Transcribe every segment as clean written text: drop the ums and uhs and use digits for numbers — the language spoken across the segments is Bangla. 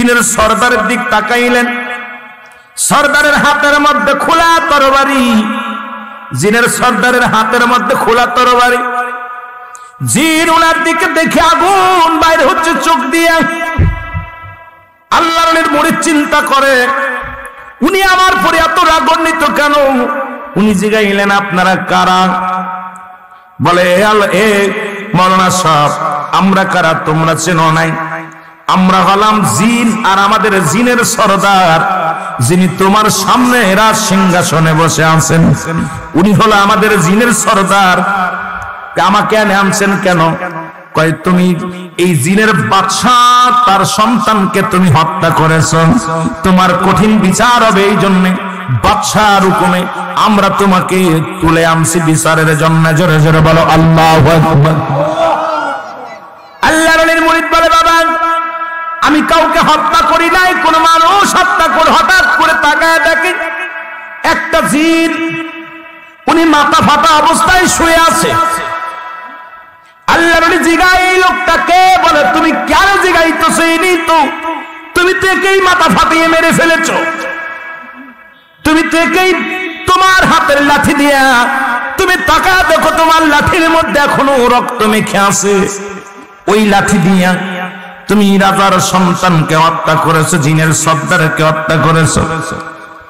জিনের সর্দারের দিক তাকাইলেন। সর্দারের হাতের মধ্যে খোলা তরবারি, জিনের সর্দারের হাতের মধ্যে খোলা তরবারি। জিন ওনার দিকে দেখে আগুন বাইরে হচ্ছে চোখ দিয়ে। আল্লাহর মুরিদ চিন্তা করে, উনি আমার পরে এত রাগান্বিত কেন? উনি জিগাইলেন, আপনারা কারা? বলে, এ মাওলানা সাহেব, আমরা কারা তোমরা চেনো নাই? আমরা হলাম জিন, আর আমাদের জিনের সর্দার যিনি তোমার সামনে এরা সিংহাসনে বসে আছেন, উনি হলো আমাদের জিনের সর্দার। আমাকে আনছেন কেন? কয়, তুমি এই জিনের বাদশাহ তার সন্তানকে তুমি হত্যা করেছো, তোমার কঠিন বিচার হবে, এই জন্য বাদশাহর হুকুমে আমরা তোমাকে তুলে আনছি বিচারের জন্য। জোরে জোরে বলো আল্লাহু আকবার। আল্লাহর ওলির মুরিদ বলে, বাবা আমি কাউকে হত্যা করি নাই। কোন মানুষ হত্যা করে হঠাৎ করে তাকায় দেখে একটা জিন, উনি মাথা ফাটা অবস্থায় শুয়ে আছে। আল্লাহর ওলি জিগায় এই লোকটাকে, বলে তুমি কেন জিগাইতেছো? তুমি তো একেই মাথা ফাটিয়ে মেরে ফেলেছ, তুমি তো একেই তোমার হাতের লাঠি দিয়া তুমি তাকায় দেখো, তোমার লাঠির মধ্যে এখনো রক্ত মেখে আছে। ওই লাঠি দিয়া তুমি রাজার সন্তানকে হত্যা করেছো, জিনের সর্দারকে হত্যা করেছো,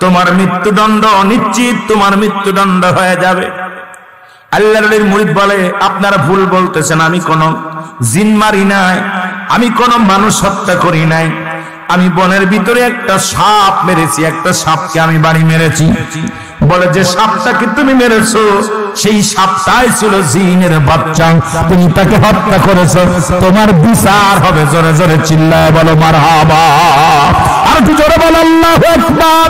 তোমার মৃত্যুদণ্ড নিশ্চিত, তোমার মৃত্যুদণ্ড হয়ে যাবে। আল্লাহর ওলির মুরিদ বলে, আপনারা ভুল বলতেছেন, আমি কোন জিন মারি নাই, আমি কোন মানুষ হত্যা করি নাই, আমি বনের ভিতরে একটা সাপ মেরেছি, একটা সাপকে আমি বাড়ি মেরেছি। বলে, যে সাপটাকে তুমি মেরেছো সেই সাপটাই ছিল জিনের বাচ্চা, তুমি তাকে হত্যা করেছো, তোমার বিচার হবে। জোরে জোরে চিল্লায় বলো মারহাবা। আর একটু জোরে বলো আল্লাহু আকবার।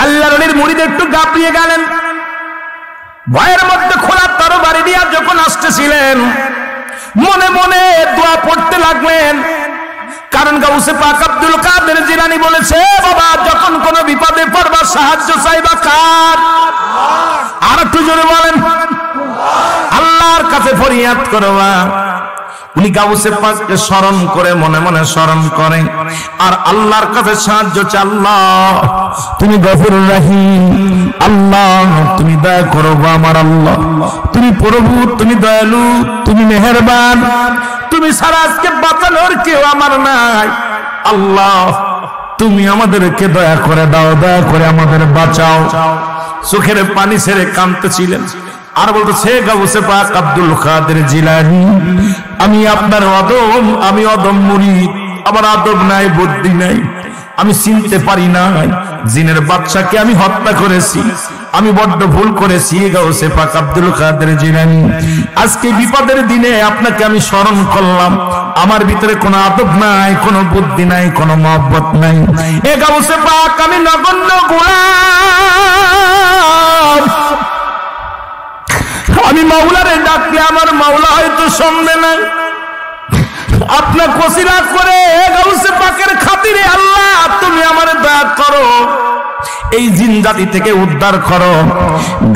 আল্লাহর ওলির মুরিদ একটু গাপিয়ে গেলেন, ভয়ের মধ্যে খোলা তরবারি দিয়া যখন আসতেছিলেন, মনে মনে দোয়া পড়তে লাগলেন। কারণ গাউসে পাক আব্দুল কাদের জিলানী বলেছে, বাবা যখন কোন বিপদে পড়বা সাহায্য চাইবা কার? আর একটু জোরে বলেন, আল্লাহর কাছে ফরিয়াদ করবা। উনি গাউসে পাককে স্মরণ করে মনে মনে স্মরণ করে আর আল্লাহর কাছে সাহায্য চায়। আল্লাহ তুমি গফুর রহিম, আল্লাহ তুমি দয়া করো আমার আল্লাহ, তুমি প্রভু, তুমি দয়ালু, তুমি মেহেরবান, তুমি ছাড়া আজকে বাঁচানোর কেউ আমার নাই। আল্লাহ তুমি আমাদেরকে দয়া করে দাও, দয়া করে আমাদের বাঁচাও। চোখের পানি ছেড়ে কাঁদতেছিলেন আর বলতেছে, গাউসে পাক আব্দুল কাদের জিলানী, আমি আপনার অদম, আমি অদম মুরিদ, আমার আদব নাই, বুদ্ধি নাই, আমি চিনতে পারি না জিনের বাচ্চাকে আমি হত্যা করেছি, আমি বড্ড ভুল করেছি। গাউসে পাক আব্দুল কাদের জিলানী, আজকে বিপদের দিনে আপনাকে আমি স্মরণ করলাম, আমার ভিতরে কোনো আদব নাই, কোনো বুদ্ধি নাই, কোনো মহব্বত নাই। এ গাউসে পাক আমি নগণ্য গোলাম, আমি মাওলারে ডাকলে আমার মাওলা হয়তো শুনবে না। আপনার কসিরা করে গাউসে পাকের খাতিরে আল্লাহ তুমি আমার দয়া করো, এই জিন জাতি থেকে উদ্ধার করো।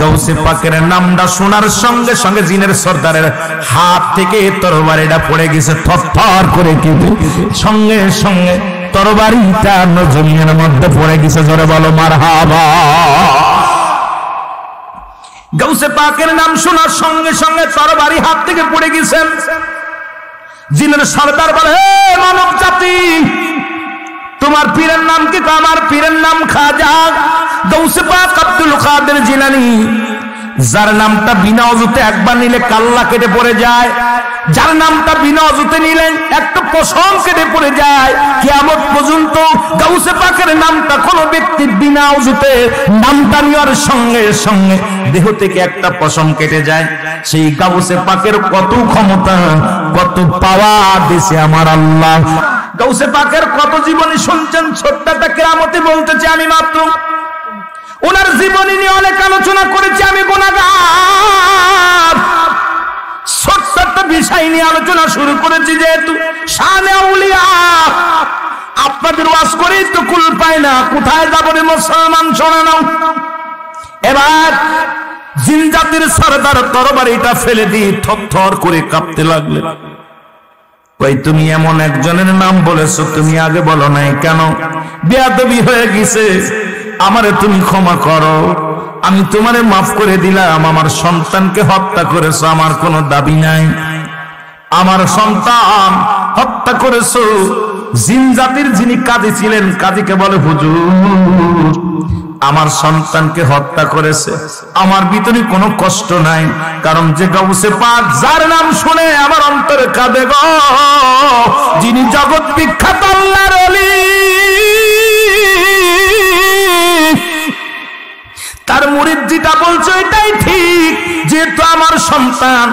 গাউসে পাকের নামটা শোনার সঙ্গে সঙ্গে জিনের সর্দারের হাত থেকে তরবারিটা পড়ে গেছে থরথর করে, কিন্তু সঙ্গে সঙ্গে তরবারিটা জমিনের মধ্যে পড়ে গেছে। জোরে বলো মারহাবা। গাউসে পাকের নাম শোনার সঙ্গে সঙ্গে তরবারি হাত থেকে পড়ে গেছেন। জিনের সর্দার বলে, হে মানব জাতি, তোমার পীরের নাম কি? আমার পীরের নাম খাজা গাউসে পাক আব্দুল কাদের জিলানী, যার নামটা বিনা অজুতে একবার নিলে কাল্লা কেটে পড়ে যায়, যার নামটা বিনা অজুতে নিলে একটা পশম কেটে পড়ে যায়। কিয়ামত পর্যন্ত গাউসে পাকের নামটা কোন ব্যক্তি বিনা অজুতে নামটা নেওয়ার সঙ্গে সঙ্গে দেহ থেকে একটা পশম কেটে যায়। সেই গাউসে পাকের কত ক্ষমতা, কত পাওয়ার দিয়েছে আমার আল্লাহ। গাউসে পাকের কত জীবনী শুনছেন, ছোট্টটা কিয়ামতে বলতেছে আমি মাত্র। ওনার জীবনী নিয়ে অনেক আলোচনা করেছি, আমি গুনাহগার। ছোট্ট একটা বিষয় নিয়ে আলোচনা শুরু করেছি, যেহেতু শানে আউলিয়া আপনাদের ওয়াজ করেই তো কুল পায় না, কোথায় যাবো রে মুসলমান? শোনে নাও, এবার জিন জাতির সর্দার তরবারিটা ফেলে দিয়ে থরথর করে কাঁপতে লাগলেন। কই তুমি এমন একজনের নাম বলেছো, তুমি আগে বলো নাই কেন? বেয়াদবি হয়ে গেছে, আমারে তুমি ক্ষমা করো, আমি তোমারে মাফ করে দিলাম। আমার সন্তানকে হত্যা করেছো, আমার কোনো দাবি নাই। আমার সন্তান হত্যা করেছো। জিন জাতির যিনি কাজী ছিলেন, কাজীকে বলে হুজুর আমার সন্তানকে হত্যা করেছে, আমার ভিতরে কোনো কষ্ট নাই, কারণ যে গাউসে পাক যার নাম শুনে আমার অন্তরে কাঁদে গো, যিনি জগৎ বিখ্যাত আল্লাহর ওলি, তার মুরিদ যেটা বলছে এটাই ঠিক। যেহেতু আমার সন্তান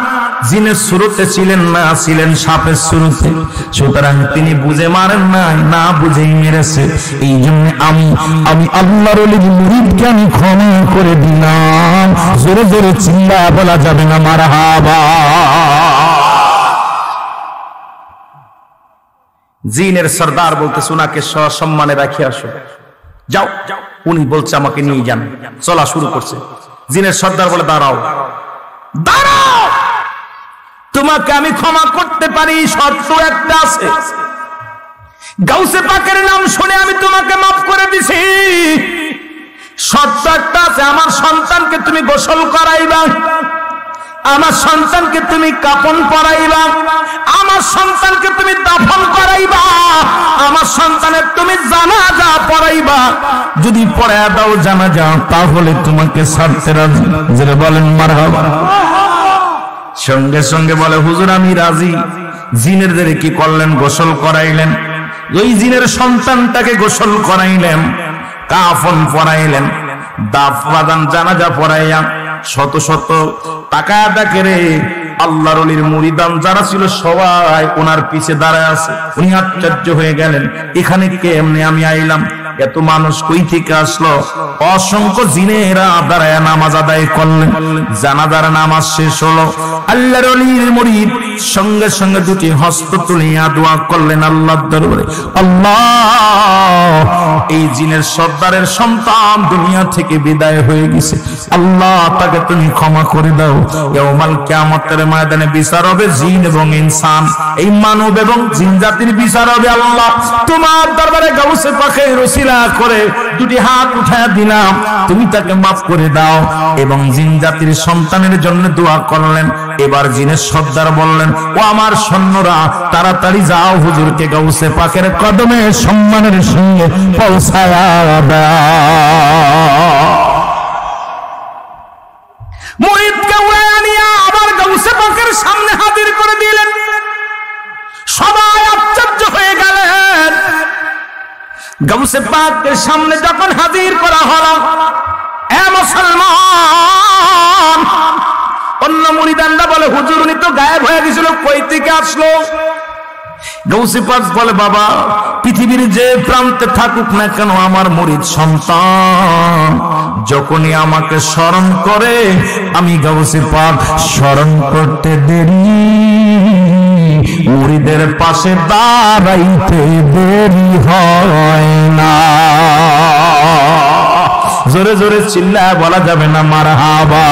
জিনের শুরুতে ছিলেন না, ছিলেন সাপের শুরুতে, সুতরাং তিনি বুঝে মারেন নাই, না বুঝেই মেরেছে। এই জন্য আমি আল্লাহর ওলির মুরিদকে আমি ক্ষমা করে দিলাম। জোরে জোরে চিল্লা বলা যাবে না মারহাবা। জিনের সর্দার বলতে সোনাকে সসম্মানে রাখি আসো, যাও। উনি বলছে আমাকে নিয়ে যান, চলা শুরু করছে। জিনের সর্দার বলে দাঁড়াও, দাঁড়াও, তোমাকে আমি ক্ষমা করতে পারি, শর্ত একটা আছে। গাউসে পাকের নাম শুনে আমি তোমাকে মাফ করে দিছি, শর্ত একটা আছে, আমার সন্তানকে তুমি গোসল করাইবা, আমার সন্তানকে তুমি কাফন পরাইবা, আমার সন্তানকে তুমি দাফন করাইবা, আমার সন্তানের তুমি জানাজা পড়াইবা। যদি পড়ায় দাও জানাজা, তাহলে তোমাকে ছাড়তে রাজি। যারা বলেন মারহাবা। সঙ্গে সঙ্গে বলে হুজুর আমি রাজি। জিনেরদের কি করলেন? গোসল করাইলেন। ওই জিনের সন্তানটাকে গোসল করাইলেন, কাফন পরাইলেন, দাফন জানাজা পড়াইয়া শত শত টাকা ডাকে রে আল্লাহর ওলির মুরিদান যারা ছিল সবাই ওনার পিছে দাঁড়ায় আছে। উনি আশ্চর্য হয়ে গেলেন, এখানে কেমনে আমি আইলাম, এত মানুষ কই থেকে আসলো? অসংখ্য জিনেরা দাঁড়ায় নামাজ আদায় করলেন। জানাজার নামাজ শেষ হলো, আল্লাহর ওলির মুরিদ সঙ্গে সঙ্গে দুটি হস্ত তুলিয়া দোয়া করলেন আল্লাহর দরবারে, আল্লাহ এই জিনের সর্দারের সন্তান দুনিয়া থেকে বিদায় হয়ে গেছে, আল্লাহ তাকে তুমি ক্ষমা করে দাও। ইয়াউমাল কিয়ামতের ময়দানে বিচার হবে জিন এবং ইনসান, এই মানব এবং জিন জাতির বিচার হবে। আল্লাহ তোমার দরবারে গাউসে পাকের ওসিলা করে দুটি হাত উঠায়া দিলাম, তুমি তাকে মাফ করে দাও। এবং জিন জাতির সন্তানের জন্য দোয়া করলেন। এবার জিনের সর্দার বললেন, ও আমার সৈন্যরা তাড়াতাড়ি যাও, হুজুরকে গাউসে পাকের কদমে সম্মানের সঙ্গে পৌঁছায়া দাও। মুরিদকে উড়াইয়া নিয়ে আবার গাউসে পাকের সামনে হাজির করে দিলেন। সবাই আশ্চর্য হয়ে গেলেন। গাউসে পাকের সামনে যখন হাজির করা হলো, এ মুসলমান, অন্য মুরিদানরা বলে হুজুর উনি তো গায়েব হয়ে গেছিল, কই থেকে আসলো? গাউসে পাক বলে, বাবা পৃথিবীর যে প্রান্তে থাকুক না কেন, আমার মুরিদ সন্তান যখনই আমাকে স্মরণ করে, আমি গাউসে পাক স্মরণ করতে দেরি, মুরিদের পাশে দাঁড়াইতে দেরি হয় না। জোরে জোরে চিল্লা বলা যাবে না মারহাবা।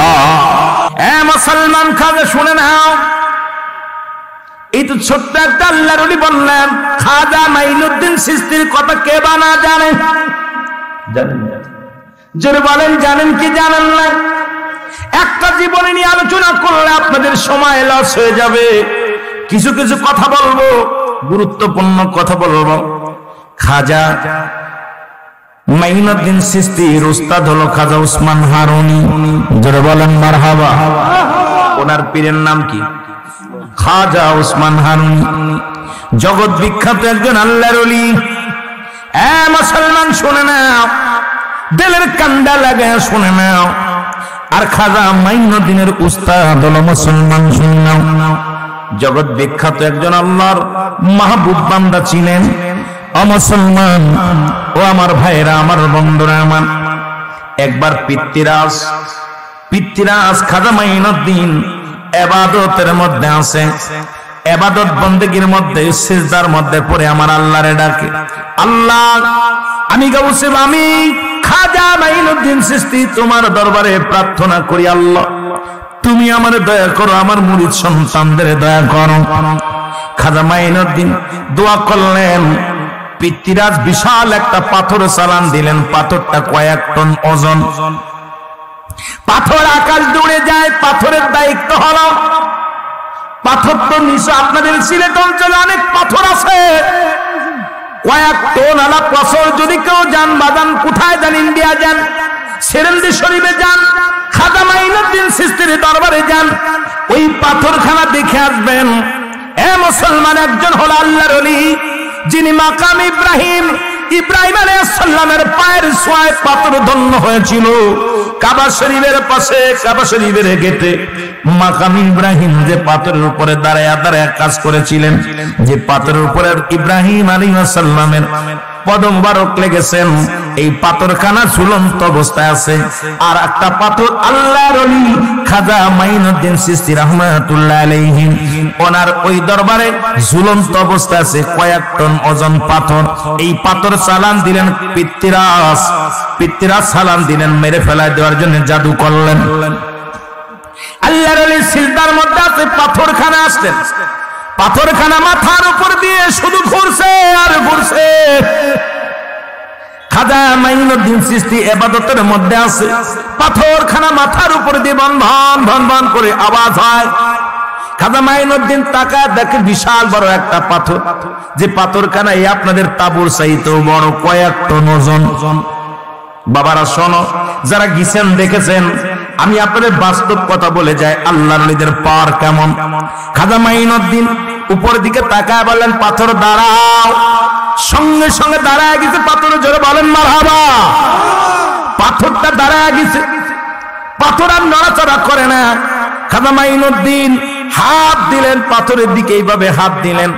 এ মুসলমান খাজা শুনে নাও, এই তো ছোট্ট একটা আল্লাহর ওলি বললেন, খাজা মাইনুদ্দিন চিশতির কথা কে বা না জানে? জানেন? জোরে বলেন জানেন কি জানেন না? একটা জীবনে নিয়ে আলোচনা করলে আপনাদের সময় লস হয়ে যাবে। কিছু কিছু কথা বলবো, গুরুত্বপূর্ণ কথা বলবো। খাজা মাইনুদ্দিন চিশতির উস্তাদ হলো খাজা উসমান হারুনি। জোরে বলেন মারহাবা। ওনার পীরের নাম কি? খাজা উসমান হারুনি, জগৎ বিখ্যাত একজন আল্লাহর ওলি। এ মুসলমান শুনে নাও, দিলের কান্দা লাগে শুনে নাও। আর খাজা মাইনুদ্দিনের উস্তাদ হলো মুসলমান, শুনে নাও, জগৎ বিখ্যাত একজন আল্লাহর মাহবুব বান্দা ছিলেন। ও মুসলমান, ও আমার ভাইরা, আমার বন্ধুরা, আমার একবার পিতৃরাজ খাজা মাইনুদ্দিন ইবাদতের মধ্যে আছে, ইবাদত বন্দেগীর মধ্যে, সিজদার মধ্যে পড়ে আমার আল্লাহরে ডাকে, আল্লাহ আমি গাউসে, আমি খাজা মাইনুদ্দিন চিশতি তোমার দরবারে প্রার্থনা করি, আল্লাহ তুমি আমারে দয়া করো, আমার মুরিদ সন্তানদের দয়া করো। খাজা মাইনুদ্দিন দোয়া করলেন। পিতৃরাজ বিশাল একটা পাথর চালান দিলেন, পাথরটা কয়েক টন ওজন। পাথর আকাশ দৌড়ে যায়, পাথরের দায়িত্ব হলো পাথর তো নিশ্চয় আপনাদের সিলেট অঞ্চলে অনেক পাথর আছে, কয়েক টন আলা পাথর। যদি কেউ যান বাজান, কোথায় যান, ইন্ডিয়া যান, সেরেন্দি শরীফে যান, খাজা মাইনুদ্দিন চিশতির দরবারে যান, ওই পাথরখানা দেখে আসবেন। এ মুসলমান, একজন হলো আল্লাহর ওলি, যিনি মাকাম ইব্রাহিম আলাইহিস সালামের পায়ের ছোঁয়ায় পাথর ধন্য হয়েছিল। কাবা শরীফের পাশে, কাবা শরীফের গেটে মাকাম ইব্রাহিম যে পাথরের উপরে দাঁড়ায় দাঁড়ায় কাজ করেছিলেন, যে পাথরের উপরে ইব্রাহিম আলাইহিস সালামের পদ মুবারক লেগেছেন, এই পাথরখানা ঝুলন্ত অবস্থায় আছে। আর একটা পাথর আল্লাহর ওলি খাজা মাইনুদ্দিন চিশতি রাহমাতুল্লাহ আলাইহি, ওনার ওই দরবারে ঝুলন্ত অবস্থায় আছে কয়েক টন ওজন পাথর। এই পাথর চালান দিলেন পিতৃরাজ চালান দিলেন, মেরে ফেলায় দেওয়ার জন্য জাদু করলেন। আল্লাহর ওলি সিজদার মধ্যে আছে, পাথরখানা আসলেন, পাথরখানা মাথার উপর দিয়ে শুধু ঘুরছে আর ঘুরছে। খাজা মাইনুদ্দিন চিশতি ইবাদতের মধ্যে আছে, পাথরখানা মাথার উপর দিয়ে ভন ভন ভন ভন করে আওয়াজ হয়। খাজা মাইনুদ্দিন তাকায় দেখে বিশাল বড় একটা পাথর, যে পাথরখানা এই আপনাদের তাবুর চাইতেও বড়, কয়েক টন ওজন। বাবারা শোনো, যারা গিয়েছেন দেখেছেন, আমি আপনাদের বাস্তব কথা বলে যাই, আল্লাহর ওলিদের পাওয়ার কেমন। খাজা মাইনুদ্দিন উপর দিকে তাকায় বলেন, পাথর দাঁড়াও। সঙ্গে সঙ্গে দাঁড়ায় গেছে পাথর, জোরে বলেন মারহাবা। পাথরটা দাঁড়ায় গেছে, পাথর আর নড়াচড়া করে না। খাজা মাইনুদ্দিন হাত দিলেন পাথরের দিকে, এইভাবে হাত দিলেন।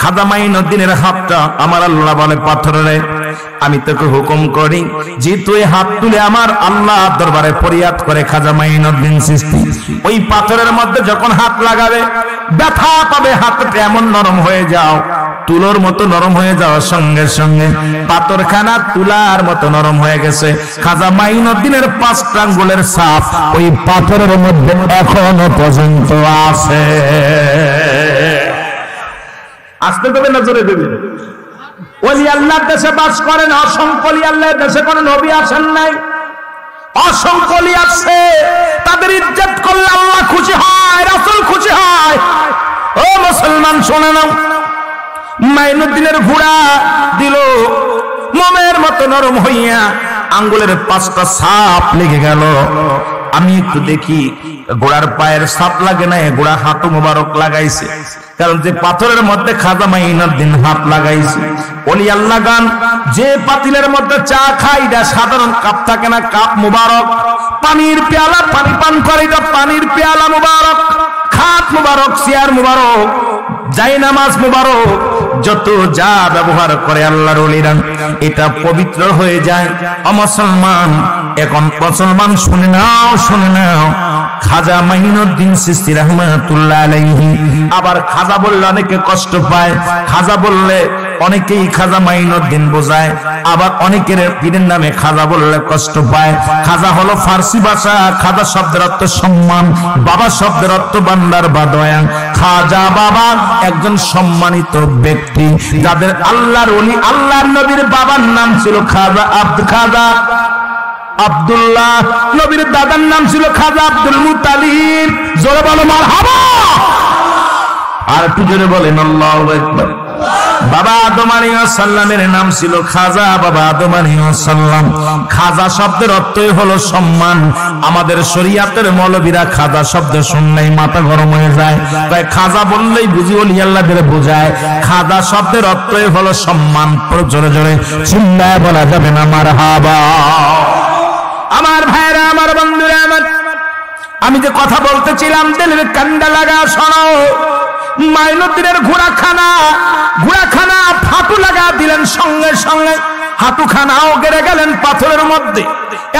খাজা মাইনুদ্দিনের হাতটা আমার আল্লাহ বলে, পাথরে আমি তোকে হুকুম করি যে তুই হাত তুলে আমার আল্লাহ দরবারে ফরিয়াদ করে। খাজা মাইনুদ্দিন চিশতি ওই পাথরের মধ্যে যখন হাত লাগাবে ব্যথা পাবে, হাতটা এমন নরম হয়ে যাও, তুলোর মতো নরম হয়ে যাওয়ার সঙ্গে সঙ্গে পাথরখানা তুলার মতো নরম হয়ে গেছে। খাজা মাইনুদ্দিনের 5টা আঙ্গুলের ছাপ ওই পাথরের মধ্যে এখনো পর্যন্ত আছে। আসতে দেবে না জোরে দেবে? ওলি আল্লাহর দেশে বাস করেন, অসংখ্য ওলি আল্লাহর দেশে কোন নবী আসেন নাই, অসংখ্য ওলি আছে। তাদের ইজ্জত করলে আল্লাহ খুশি হয়, রাসূল খুশি হয়। ও মুসলমান শুনে নাও, মাইনুদ্দিনের ঘোড়া দিল মোমের মতো নরম হইয়া, আঙ্গুলের 5টা ছাপ লেগে গেল। আমি একটু দেখি, ঘোড়ার পায়ের ছাপ লাগে না, ঘোড়া হাঁটু মোবারক লাগাইছে, কারণ যে পাথরের মধ্যে খাজা মাইনুদ্দিন হাত লাগাইছে। ওলি আল্লাহ গান যে পাতিলের মধ্যে চা খাই, এটা সাধারণ কাপ থাকে না, কাপ মুবারক, পানির পেয়ালা, পানি পান করে, এটা পানির পেয়ালা মুবারক, খাট মুবারক, চেয়ার মুবারক, জায়নামাজ মুবারক, যত যা ব্যবহার করে আল্লাহর ওলিরা এটা পবিত্র হয়ে যায়। মুসলমান, এখন মুসলমান শুনে নাও, শুনে নাও, খাজা মাইনুদ্দিন চিশতি রাহমাতুল্লাহ আলাইহি। আবার খাজা বললে অনেকে কষ্ট পায়, খাজা বললে অনেকেই খাজা মাইনুদ্দিন বোঝায়, আবার অনেকের পীরের নামে খাজা বললে কষ্ট পায়। খাজা হলো ফার্সি ভাষা, খাজা শব্দের অর্থ সম্মান, বাবা শব্দের অর্থ বান্দার বা দয়া। খাজা বাবা একজন সম্মানিত ব্যক্তি, যাদের আল্লাহর ওলি, আল্লাহর নবীর বাবার নাম ছিল খাজা আব্দুল্লাহ, নবীর দাদার নাম ছিল খাজা আব্দুল মুত্তালিব। জোরে বলো মারহাবা। আর একটু জোরে বলেন আল্লাহু আকবার। বাবা আদম আলাইহিস সালামের নাম ছিল খাজা, বাবা আদম আলাইহিস সালাম। খাজা শব্দের অর্থই হলো সম্মান। আমাদের শরীয়তের মৌলবীরা খাজা শব্দ শুনলেই মাথা গরম হয়ে যায়, তাই খাজা বললেই বুঝি ওলি আল্লাহদের বোঝায়। খাজা শব্দের অর্থই হলো সম্মান। জোরে জোরে চিল্লায় বলা যাবে না মারহাবা। আমার ভাইরা, আমার বন্ধুরা, আমার আমি যে কথা বলতেছিলাম দিলের কান্ডা লাগা শোনো। মাইনুদ্দিনের ঘোড়াখানা ফাটু লাগা দিলেন, সঙ্গে সঙ্গে হাঁটুখানাও গেড়ে গেলেন পাথরের মধ্যে।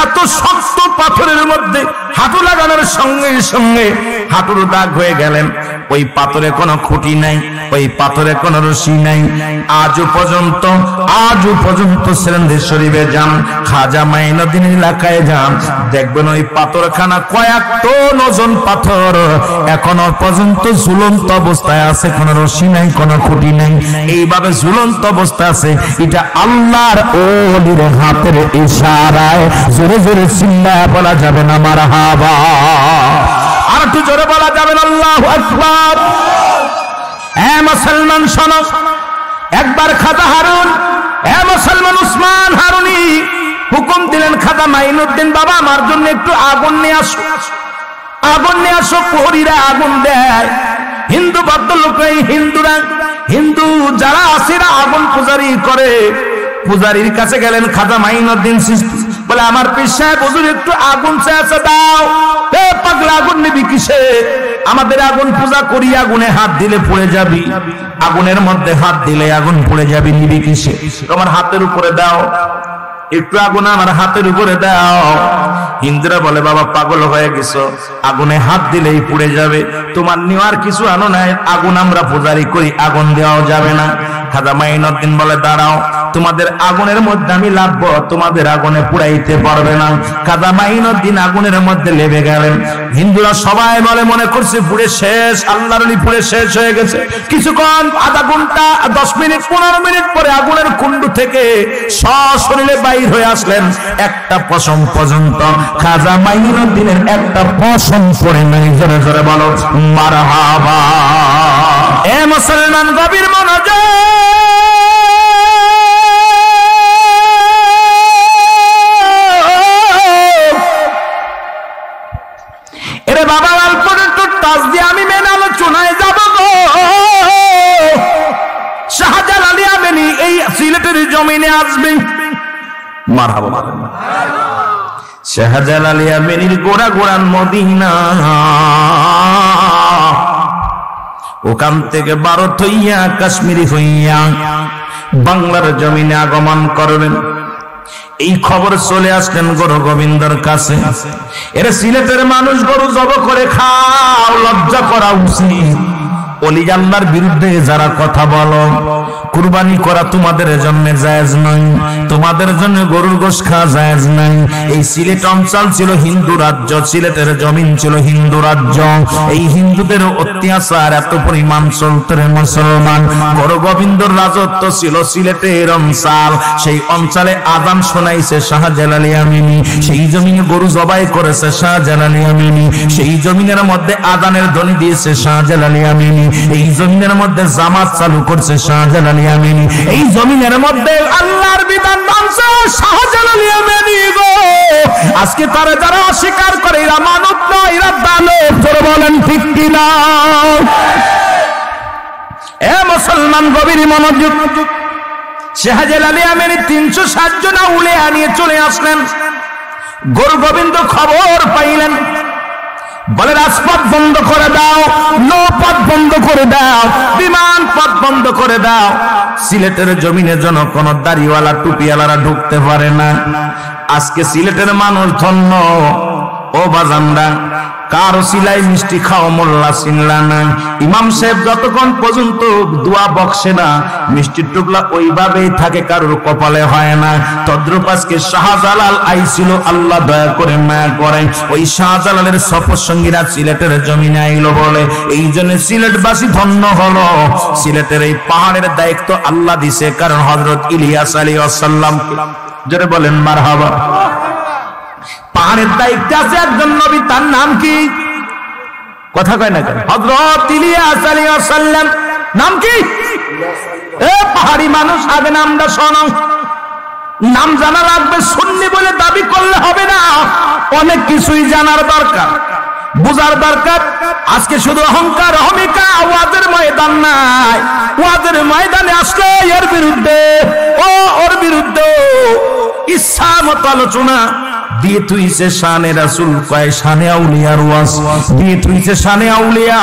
এত শক্ত পাথরের মধ্যে হাঁটু লাগানোর সঙ্গে সঙ্গে হাঁটুর দাগ হয়ে গেলেন। ওই পাথরে কোনো খুঁটি নাই, ওই পাথরে কোনো রশি নাই। আজও পর্যন্ত সিলেন্ডার শরীফে যান, খাজা মাইনুদ্দিন এলাকায় যান, দেখবেন ওই পাথরখানা কয়েক টন ওজন পাথর এখনো পর্যন্ত ঝুলন্ত অবস্থায় আছে, কোনো রশি নাই, কোনো খুঁটি নাই, এইভাবে ঝুলন্ত অবস্থা আছে। এটা আল্লাহর ওলির হাতের ইশারায়। জোরে জোরে চিল্লায় বলা যাবে না মারহাবা? আর একটু জোরে বলা যাবে না আল্লাহু আকবার? মুসলমান শোনো, একবার খাজা হারুন, মুসলমান উসমান হারুনি হুকুম দিলেন, খাজা মাইনুদ্দিন বাবা আমার জন্য একটু আগুন নিয়ে আসো, আগুন নিয়ে আসো। প্রহরীরা আগুন দেয়, হিন্দু ভদ্রলোক, হিন্দু যারা আছে আগুন পূজারি করে। পূজারির কাছে গেলেন খাজা মাইনুদ্দিন চিশতি, বলে আমার পীর সাহেব হুজুর একটু আগুন চেয়েছে দাও। পাগলা আগুন নিবি কিসে? আমাদের আগুন পূজা করি, আগুনে হাত দিলে পড়ে যাবি, আগুনের মধ্যে হাত দিলে আগুন পড়ে যাবি, নিবি কিসে? তোমার হাতের উপরে দাও, একটু আগুন আমার হাতের উপরে দাও। হিন্দুরা বলে বাবা পাগল হয়ে গেছো, আগুনে হাত দিলেই পুড়ে যাবে, তোমার নেওয়ার কিছু আনো নাই, আগুন আমরা পূজারি করি, আগুন দেওয়াও যাবে না। খাজা মাইনুদ্দিন বলে দাঁড়াও, তোমাদের আগুনের মধ্যে আমি লাগবো, তোমাদের আগুনে পুড়াইতে পারবে না। খাজা মাইনুদ্দিন আগুনের মধ্যে লেবে গেলেন। হিন্দুরা সবাই বলে মনে করছে পুড়ে শেষ, আল্লাহর ওলি পুড়ে শেষ হয়ে গেছে। কিছুক্ষণ, আধা ঘন্টা, 10 মিনিট, 15 মিনিট পরে আগুনের কুণ্ড থেকে সশরীরে বাইর হয়ে আসলেন। একটা পশম পর্যন্ত খাজা মাইনুদ্দিনের একটা পশম পড়ে নাই। জোরে জোরে বলো মারহাবা। এ মুসলমান গভীর মনোযোগ, এরে বাবা অল্প একটু টাচ দিয়ে আমি মেন আলোচনায় যাব গো। শাহজালাল ইয়ামানি এই সিলেটের জমিনে আসবে। মারহাবা। শাহজালাল ইয়ামানির গোড়া গোড়ান মদিনা, ওখান থেকে ভারত হইয়া কাশ্মীরি হইয়া বাংলার জমিনে আগমন করবেন। এই খবর চলে আসলেন গুরু গোবিন্দর কাছে। এর সিলেটের মানুষ গরু জব করে খাও, লজ্জা করা উচিত। ওলি আল্লাহর বিরুদ্ধে যারা কথা বলো, কুরবানি করা তোমাদের জন্য জায়েজ নাই, তোমাদের জন্য গরুর গোশত খাওয়া জায়েজ নাই। এই সিলেট অঞ্চল ছিল হিন্দু রাজ্য, সিলেটের জমিন ছিল হিন্দু রাজ্য। এই হিন্দুদের অত্যাচার এত পরিমাণ চলতে মুসলমান, গুরু গোবিন্দর রাজত্ব ছিল সিলেটের অঞ্চল। সেই অঞ্চলে আযান শোনাইছে শাহজালাল ইয়ামানি, সেই জমিনে গরু জবাই করেছে শাহজালাল ইয়ামানি, সেই জমিনের মধ্যে আযানের ধ্বনি দিয়েছে শাহজালাল ইয়ামানি, এই জমিনের মধ্যে জামাত চালু করছে শাহজালাল ইয়ামানি, এই জমিনের মধ্যে আল্লাহর বিধান মানছে শাহজালাল ইয়ামানি গো। আজকে তারা যারা অস্বীকার করে এরা মানব নয়, এরা দানব। জোরে বলেন ঠিক কিনা? এ মুসলমান গভীর মনোযোগ, শাহজালাল ইয়ামানি 360 জন আউলিয়া নিয়ে চলে আসলেন। গুরু গোবিন্দ খবর পাইলেন, বলে রাজপথ বন্ধ করে দাও, নৌপথ বন্ধ করে দাও, বিমান পথ বন্ধ করে দাও। সিলেটের জমিনে যেন কোন দাড়িওয়ালা টুপিওয়ালারা ঢুকতে পারে না। আজকে সিলেটের মানুষ ধন্য। ও বাজানরা, কারো সিলাই মিষ্টি খাও মোল্লা চিনলা না। ইমাম সাহেব যতক্ষণ পর্যন্ত দোয়া বক্সে না, মিষ্টির টুকলা ওইভাবেই থাকে, কারোর কপালে হয় না। তদ্রুপ আজকে শাহজালাল আইছিল, আল্লাহ দয়া করে মায়া করেন, ওই শাহজালালের সফর সঙ্গীরা সিলেটের জমিনে আইলো বলে এই জন্য সিলেটবাসী ধন্য হলো। সিলেটের এই পাহাড়ের দায়িত্ব আল্লাহ দিছে, কারণ হযরত ইলিয়াস আলাইহিস সালাম, জোরে বলেন মারহাবা। পাহাড়ের দায়িত্ব আছে একজন নবী, তার নাম কি? কথা কয় না কেন? হযরত ইলিয়াস আলাইহিস সালাম। নাম কি? এ পাহাড়ি মানুষ, আগে নামটা শোনো। নাম জানা লাগবে, সুন্নি বলে দাবি করলে হবে না, অনেক কিছুই জানার দরকার, বুঝার দরকার। আজকে শুধু অহংকার অহমিকা, ওয়াজের ময়দান নাই। ওয়াজের ময়দানে আসলে এর বিরুদ্ধে, ওর বিরুদ্ধে ইচ্ছা মতো আলোচনা দিয়ে তুইছে শানে রাসূল, কয় শানে আউলিয়ার ওয়াজ দিয়ে তুইছে শানে আউলিয়া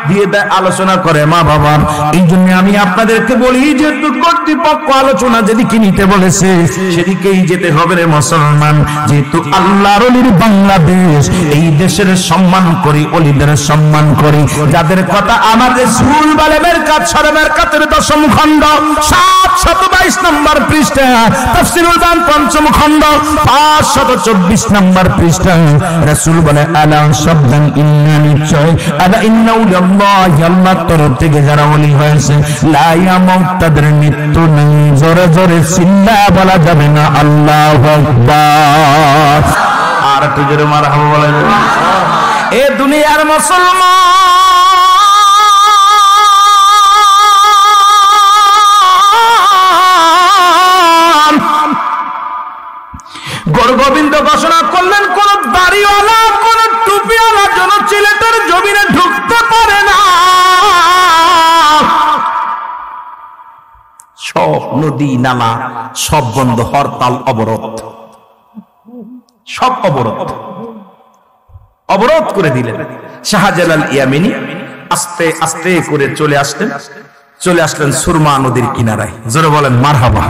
দিয়ে আলোচনা করে মা বাবা। এই জন্য আমি আপনাদেরকে বলি যে কিন্তু কর্তৃপক্ষ আলোচনা যেদিকে নিতে বলেছে সেদিকেই যেতে হবে রে মুসলমান। যেহেতু আল্লাহর ওলির বাংলাদেশ, এই দেশের সম্মান করি, ওলিদের সম্মান করি, যাদের কথা আমার রাসূল বলে মেরকাত সরে মেরকাতের 10ম খণ্ড 722 নম্বর পৃষ্ঠা, তাফসীরুল বায়ান 5ম খণ্ড 524 নম্বর পৃষ্ঠা, রাসূল বলে আলা সাবধান ইন্না নিশ্চয় আলা ইন্না উলিল্লাহি আল্লাহর তরফ থেকে যারা ওলি হয়েছে লা ইয়ামুত তাদের মৃত্যু নেই। জোরে জোরে চিল্লা বলা যাবে না আল্লাহু আকবার। আর একটু জোরে মারহাবা বলা যাবে। এ দুনিয়ার মুসলমান, গুরু গোবিন্দ ঘোষণা করলেন কোন দাড়িওয়ালা কোন টুপিওয়ালা যেন সিলেটের জমিনে ঢুকতে পারে না। সব নদী নালা সব বন্ধ, হরতাল অবরোধ, সব অবরোধ করে দিলেন। শাহজালাল ইয়ামিনী আস্তে আস্তে করে চলে আসলেন সুরমা নদীর কিনারায়। জোরে বলেন মারহাবা।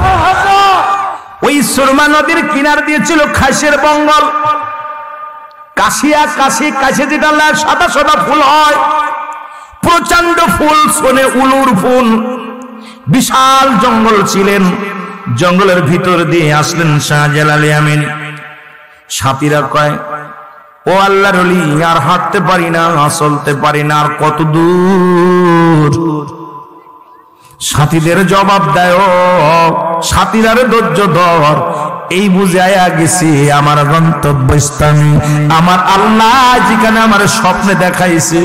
ওই সুরমা নদীর কিনার দিয়েছিল খাসের বঙ্গল, কাশি যেটা সাদা সাদা ফুল হয়, প্রচন্ড ফুল, শোনে উলুর ফুল, বিশাল জঙ্গল ছিলেন। জঙ্গলের ভিতর দিয়ে আসলেন শাহজালাল ইয়ামিনী। সাথীরা কয় ও আল্লাহর ওলি, আর হাঁটতে পারি না, চলতে পারি না, আর কত দূর। সাথীদের জবাব দেয় সাথীরার ধৈর্য ধর, এই বুঝাইয়া গেছি আমার গন্তব্যস্থানে আমার আল্লাহ যেখানে আমার স্বপ্নে দেখাইছে,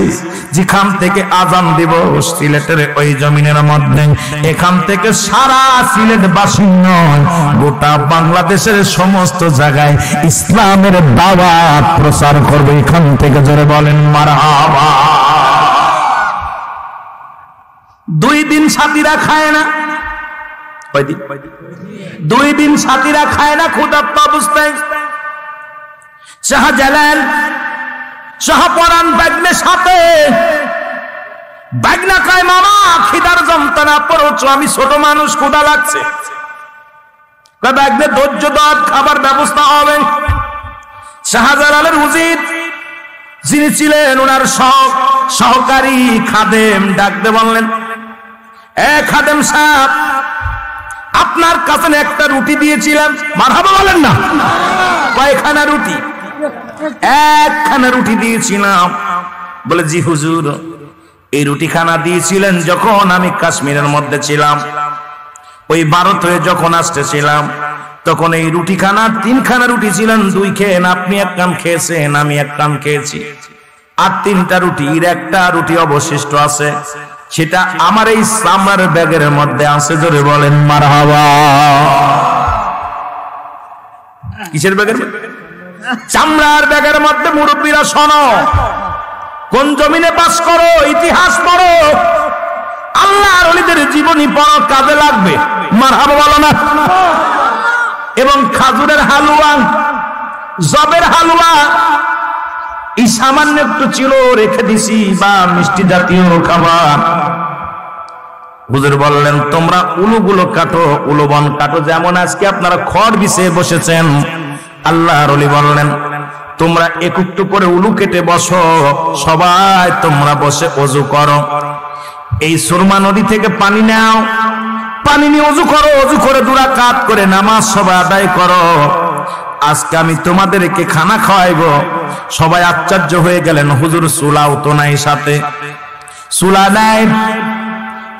যেখান থেকে আজান দিব সিলেটের ওই জমিনের মধ্যে, এখান থেকে সারা সিলেট বাসী নয় গোটা বাংলাদেশের সমস্ত জায়গায় ইসলামের দাওয়াত প্রচার করবে এখান থেকে। জোরে বলেন মারহাবা। 2 দিন সাথীরা খায় না, 2 দিন সাথীরা খায় না ক্ষুধার্ত অবস্থায়। শাহজালাল শাহপরান বাগনের সাথে বাগনা কয় মামা খিদার যন্ত্রণা পড়ছ, আমি ছোট মানুষ, ক্ষুধা লাগছে। বাগনে ধৈর্য ধর, খাবার ব্যবস্থা হবে। শাহজালালের উজির যিনি ছিলেন ওনার সহকারী খাদেম ডাকতে বললেন, এ খাদেম সাহেব, আপনার কাছে একটা রুটি দিয়েছিলাম, মারহাবা বলেন না, কয়খানা রুটি? 1খানা রুটি দিয়েছিলাম। বলে জি হুজুর, এই রুটিখানা দিয়েছিলেন যখন আমি কাশ্মীরের মধ্যে ছিলাম, ওই ভারতে যখন আসতেছিলাম তখন এই রুটিখানা 3খানা রুটি ছিলেন, 2 খেয়েন, আপনি 1 কান খেয়েছেন, আমি 1 কান খেয়েছি, আর 3টা রুটির 1টা রুটি অবশিষ্ট আছে, সেটা আমার এই চামড়ার ব্যাগের মধ্যে আছে। জোরে বলেন মারহাবা। কিসের ব্যাগের? চামড়ার ব্যাগের মধ্যে। মুরব্বীরা শোনো, কোন জমিনে বাস করো, ইতিহাস পড়ো, আল্লাহর ওলিদের জীবনী পড়ো, কাজে লাগবে। মারহাবা বলো না। এবং খাজুরের হালুয়া, জবের হালুয়া, এই সামান্য একটু ছিল রেখে দিছি, বা মিষ্টি জাতীয় খাবার। হুজুর বললেন তোমরা উলুগুলো কাটো, উলুবন কাটো, যেমন আজকে আপনারা খড় বিছিয়ে বসেছেন। আল্লাহর ওলি বললেন তোমরা একটু করে উলু কেটে বসো, সবাই তোমরা বসে ওযু করো। এই সুরমা নদী থেকে পানি নাও, পানি নিয়ে ওযু করো, ওযু করে 2 রাকাত করে নামাজ সবাই আদায় করো। আজকে আমি তোমাদেরকে খানা খাওয়াইবো। সবাই আশ্চর্য হয়ে গেলেন, হুজুর চুলাও তো নাই, সাথে চুলা নাই,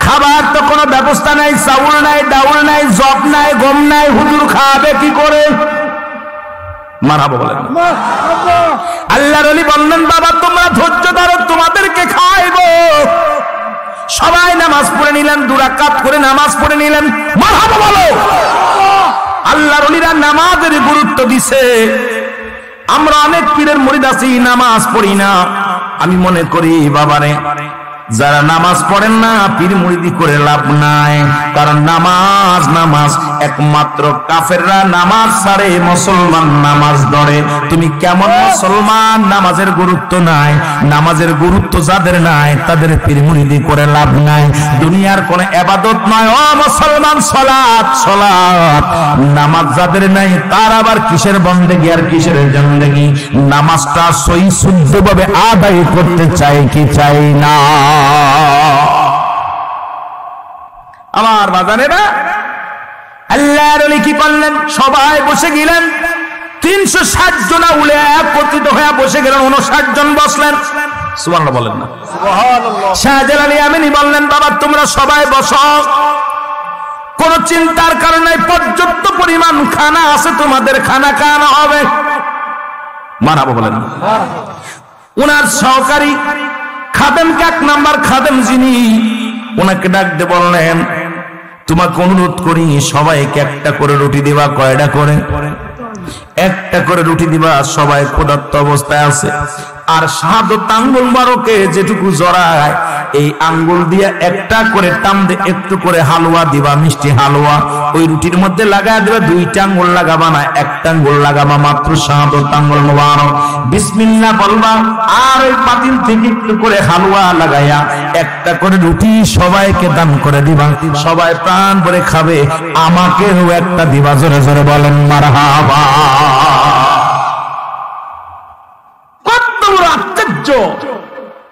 খাবার তো কোনো ব্যবস্থা নাই, চাউল নাই, ডাউল নাই, জব নাই, গম নাই, হুজুর খাবে কি করে? মারহাবা বলেন। আল্লাহর ওলি বললেন বাবা তোমরা ধৈর্য ধরো, তোমাদেরকে খাওয়াইবো। সবাই নামাজ পড়ে নিলেন, 2 রাকাত করে নামাজ পড়ে নিলেন। মারহাবা বলো। আল্লাহর ওলিরা নামাজের গুরুত্ব দিছে। আমরা অনেক পীরের মুরিদ আছি, নামাজ পড়ি না। আমি মনে করি বাবারে যারা নামাজ পড়েন না পীর মুরিদি করে লাভ নাই, কারণ নামাজ একমাত্র কাফেররা নামাজ ছাড়ে, মুসলমান নামাজ ধরে। তুমি কেমন মুসলমান? নামাজের গুরুত্ব নাই। নামাজের গুরুত্ব যাদের নাই তাদের পীর মুরিদি করে লাভ নাই। দুনিয়ার কোন ইবাদত নয় ও মুসলমান, সালাত নামাজ যাদের নাই তার আবার কিসের বন্দেগী আর কিসের জিন্দেগি? নামাজটা সহি শুদ্ধভাবে আদায় করতে চাই কি চাই না? আমার বাজানেরা, আল্লাহর ওলি কি করলেন? সবাই বসে গেলেন। 360 জন উলে একত্রিত হয়ে বসে গেলেন। 59 জন বসলেন। সুবহানাল্লাহ বলেন না? সুবহানাল্লাহ। শাহজালাল ইয়ামানি বললেন, বাবা তোমরা সবাই বসো, কোন চিন্তার কারণ নাই, পর্যাপ্ত পরিমাণ খানা আছে, তোমাদের খানা খাওয়ানো হবে। মানাবো বলেন না? উনার সহকারী খাদেমকে, 1 নাম্বার খাদেম যিনি, ওনাকে ডাক দিয়ে বললেন, তোমাকে অনুরোধ করি সবাইকে একটা করে রুটি দিবা। কয়টা করে? একটা করে রুটি দিবা। সবাই ক্ষুধার্ত অবস্থায় আছে। আর শাহাদত আঙ্গুল মারকে যেটুকু জড়ায়, এই আঙ্গুল দিয়ে একটা করে টান দিয়ে একটু করে হালুয়া দিবা, মিষ্টি হালুয়া। ওই রুটির মধ্যে লাগায় দিবা। 2টা আঙ্গুল লাগাবা না, একটা আঙ্গুল লাগাবা মাত্র, শাহাদত আঙ্গুল মোবারক। বিসমিল্লাহ বলবা। আর ওই পাতিল থেকে একটু করে হালুয়া লাগাইয়া একটা করে রুটি সবাইকে দান করে দিবা। সবাই প্রাণ ভরে খাবে। আমাকেও একটা দিবা। জোরে জোরে বলেন মারহাবা। কত বড় আশ্চর্য,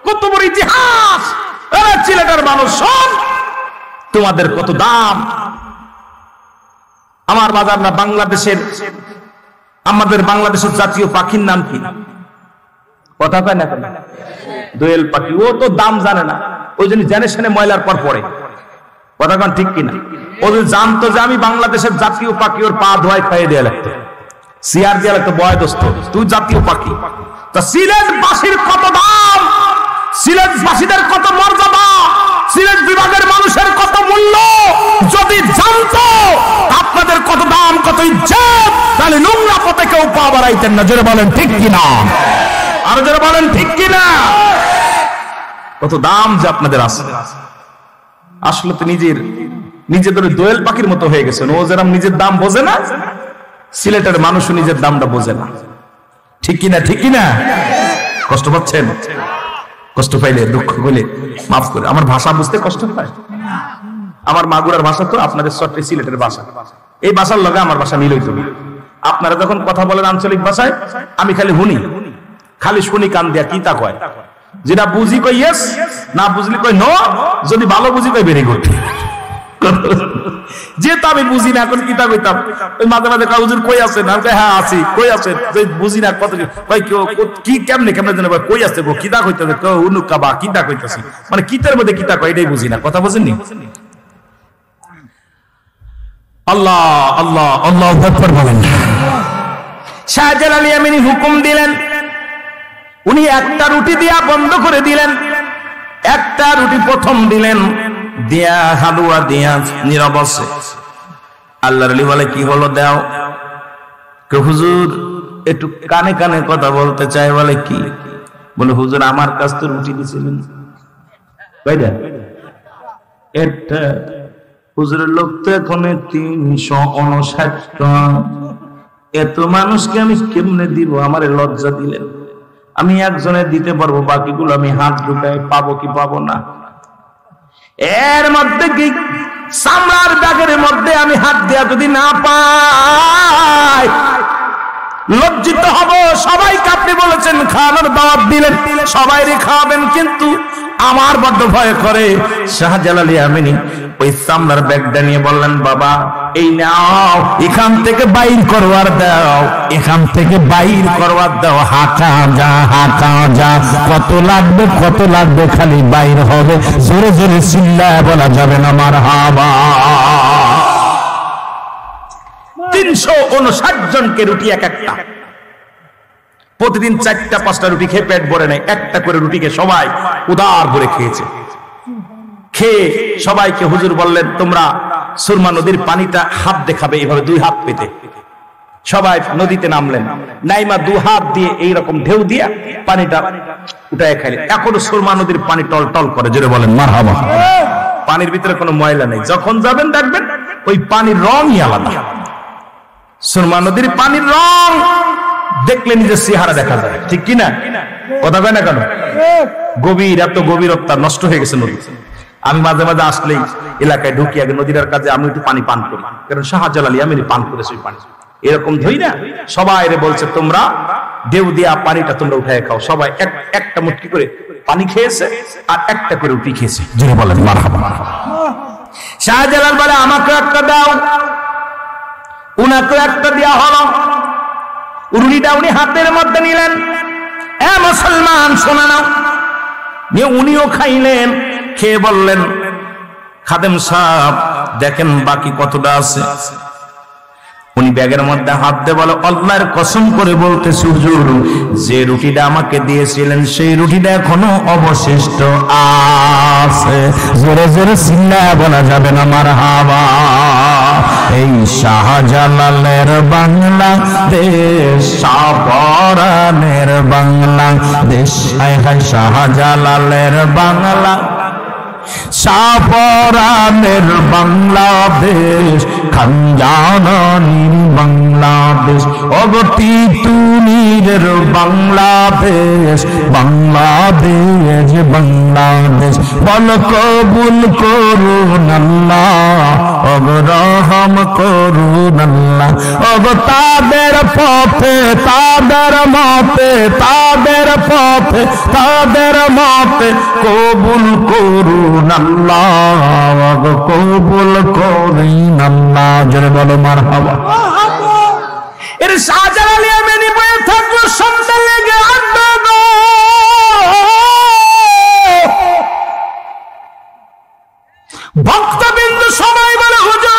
কত বড় ইতিহাস! সিলেটের মানুষ শোন, তোমাদের কত দাম। আমার বাজার না, আমাদের বাংলাদেশের জাতীয় পাখির নাম কি? কথা কয় না? দোয়েল পাখি। ও তো দাম জানে না, ওই জন্য জেনে শুনে ময়লার পর পড়ে। কথা কন ঠিক কিনা? ও যদি জানতো যে আমি বাংলাদেশের জাতীয় পাখি, ওর পা ধোয়াই খাইয়ে দেওয়া লাগতো, সিয়ার দেওয়া লাগতো, বয় দোস্ত তুই জাতীয় পাখি। তা সিলেটবাসীর কত দাম, সিলেটবাসীদের কত মর্যাদা, সিলেট বিভাগের মানুষের কত মূল্য যদি জানতো আপনাদের কত দাম, কত ইজ্জত, তাহলে নোংরা পথে কেউ পা বাড়াইতেন না। জোরে বলেন ঠিক কিনা? আরো জোরে বলেন ঠিক কিনা? কত দাম যে আপনাদের আছে। আসলে তো নিজেদের দোয়েল পাখির মতো হয়ে গেছেন। ও যেরকম নিজের দাম বোঝে না, সিলেটের মানুষও নিজের দামটা বোঝে না। ঠিক কিনা? ঠিক কিনা? কষ্ট পাচ্ছেন? কষ্ট পাইলে, দুঃখ হইলে মাফ করে। আমার ভাষা বুঝতে কষ্ট পায়। আমার মাগুরার ভাষা তো আপনাদের চট্টগ্রাম সিলেটের ভাষা, এই ভাষার লগে আমার ভাষা মিল হইতো না। আপনারা যখন কথা বলেন আঞ্চলিক ভাষায়, আমি খালি শুনি কান দিয়া। কি তা কয়? যেটা বুঝি কই ইয়েস, না বুঝলি কই নো, যদি ভালো বুঝি কই ভেরি গুড। যেহেতু আমি বুঝি না, এখন কিতা কইতাম, ওই মাঝে মাঝে হুজুর কই আছেন? আমি কই হ্যাঁ আছি। কই আছেন? বুঝি না কত কই কি কেমনে জানেন কই আছে গো, কিতা কইতাছে, উনুকা বা কিতা কইতাছি, মানে কিতার মধ্যে কিতা কয় এটাই বুঝি না। কথা বুঝেননি? আল্লাহ আল্লাহ আল্লাহু আকবার বলেন। শাহজালাল ইয়ামানি হুকুম দিলেন, উনি একটা রুটি দিয়া বন্ধ করে দিলেন। একটা রুটি প্রথম দিলেন, দিয়া হালুয়া দিয়া নীরব আছে। আল্লাহর ওলি বলে, কি হলো দাও? হুজুর একটু কানে কানে কথা বলতে চাই। বলে কি? বলে হুজুর আমার কাছ তো রুটি দিছিলেন কয়টা? একটা। হুজুরের লোক তো এখন 359টা। এত মানুষকে আমি কেমনে দিব? আমার লজ্জা দিলেন। আমি একজনের দিতে পারবো, বাকিগুলো আমি হাত ঢুকাই পাবো কি পাবো না। এর মধ্যে কি চামড়ার দাগের মধ্যে আমি হাত দেয়া যদি না পাই, লজ্জিত হব। সবাইকে আপনি বলেছেন খাওয়ানোর দাওয়াত দিলেন, সবাইরে খাওয়াবেন, কিন্তু আমার বড্ড ভয় করে। শাহজালাল ইয়ামানি ওই চামড়ার ব্যাগটা নিয়ে বললেন, বাবা এই নাও, এখান থেকে বাইর করবার দাও, এখান থেকে বাইর করবার দাও। হাঁটা যা, হাঁটা যা, কত লাগবে খালি বাইর হবে। জোরে জোরে চিল্লায় বলা যাবে না মারহাবা। 359 জনকে রুটি এক একটা, প্রতিদিন 4টা-5টা রুটি খেয়ে পেট ভরে নেয়। একটা করে রুটিকে সবাই উদার ভরে খেয়েছে। খেয়ে সবাইকে হুজুর বললেন, তোমরা সুরমা নদীর পানিটা হাত দেখাবে, এভাবে 2 হাত পেতে সবাই নদীতে নামলেন, নাইমা 2 হাত দিয়ে এইরকম ঢেউ দিয়া পানিটা উঠায় খাইলেন। এখনো সুরমা নদীর পানি টল টল করে, জোরে বলেন মারহাবা। পানির ভিতরে কোনো ময়লা নেই, যখন যাবেন দেখবেন ওই পানির রঙই আলাদা। সুরমা নদীর পানির রং দেখলে নিজের চেহারা দেখা যায়, ঠিক কিনা? কথা কয় না কেন? গভীর, এত গভীরতা, নষ্ট হয়ে গেছে নদী। আমি মাঝে মাঝে আসলেই এলাকায় ঢুকি, আগে নদীর কাছে আমি একটু পানি পান করি, কারণ শাহজালাল ইয়ামানি পান করেছে ওই পানি। এরকম ধই না, সবাই বলছে তোমরা ঢেউ দিয়া পানিটা তোমরা উঠায় খাও। সবাই একটা মুটকি করে পানি খেয়েছে আর একটা করে রুটি খেয়েছে, জোরে বলেন মারহাবা। শাহজালাল বলে আমাকে একটা দাও, উনাকে একটা দেওয়া হলো। রুটিটা উনি হাতের মধ্যে নিলেন, এ মুসলমান শোনা নাও। নিয়ে উনিও খাইলেন, খেয়ে বললেন খাদেম সাহেব দেখেন বাকি কতটা আছে। উনি ব্যাগের মধ্যে হাত দিয়ে বলে আল্লাহর কসম করে বলতেছি হুজুর, যে রুটিটা আমাকে দিয়েছিলেন সেই রুটিটা এখনো অবশিষ্ট আছে। জোরে জোরে চিল্লায়া বলা যাবে না মারহাবা। এই শাহজালালের বাংলাদেশ, শাহপরানের বাংলাদেশ, হায় হায় শাহজালালের বাংলা, শাহপরানের বাংলাদেশ, খানজানানির বাংলাদেশ, অগতিতুনির বাংলাদেশ, বাংলাদেশ বাংলাদেশ। বল কবুল করুন আল্লাহ, অবরহম করুন আল্লাহ। অব তাদের পথে, তাদের মতে, তাদের পথে, তাদের মতে কবুল করুন আল্লাহ, কবুল করুন আল্লাহ। জোরে বলো মারহাবা। এর শাহজালাল ইয়ামানি বয়ে থাকলো সন্ধ্যা লেগে আড্ডা গো। ভক্তবিন্দু সবাই বলে হুজুর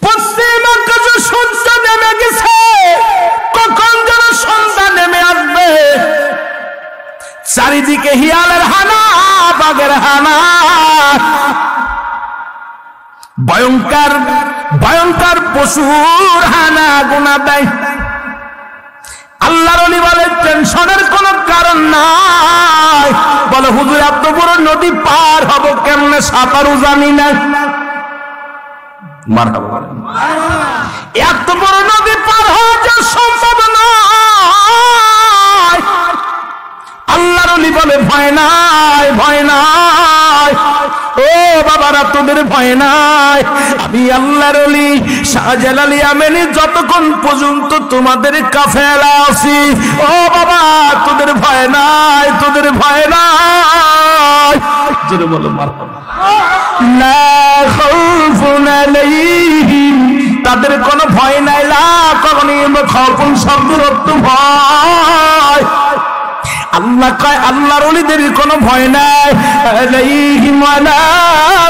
পশ্চিম আকাশে সূর্য নেমে গেছে, কখন যেন সন্ধ্যা নেমে আসবে। চারিদিকে হিয়ালের হানা, বাঘের হানা, ভয়ঙ্কর ভয়ঙ্কর পশুর হানা গুনা দেয়। আল্লাহর ওলি বলে টেনশনের কোনো কারণ নাই। বলে হুজুর এত বড় নদী পার হব কেমনে, সাঁতারও জানি না। মারহাবা। এত বড় নদী পার হওয়া যে সম্ভব নয়। আল্লাহর ওলি বলে ভয় নাই, ভয় নাই। ও বাবারা তোদের ভয় নাই, আমি আল্লাহর ওলি শাহজালাল ইয়ামানি যতক্ষণ পর্যন্ত তোমাদের কাফেলা আছি, ও বাবা তোদের ভয় নাই, তোদের ভয় নাই। জোরে বলো মারহাবা। লা খাউফুন আলাইহিম, তাদের কোনো ভয় নাই। লা কখনো খাউফুন শব্দের অর্থ ভয়। আল্লাহ কয় আল্লাহর ওলিদের কোনো ভয় নাই। আলাইহিম ওয়ালা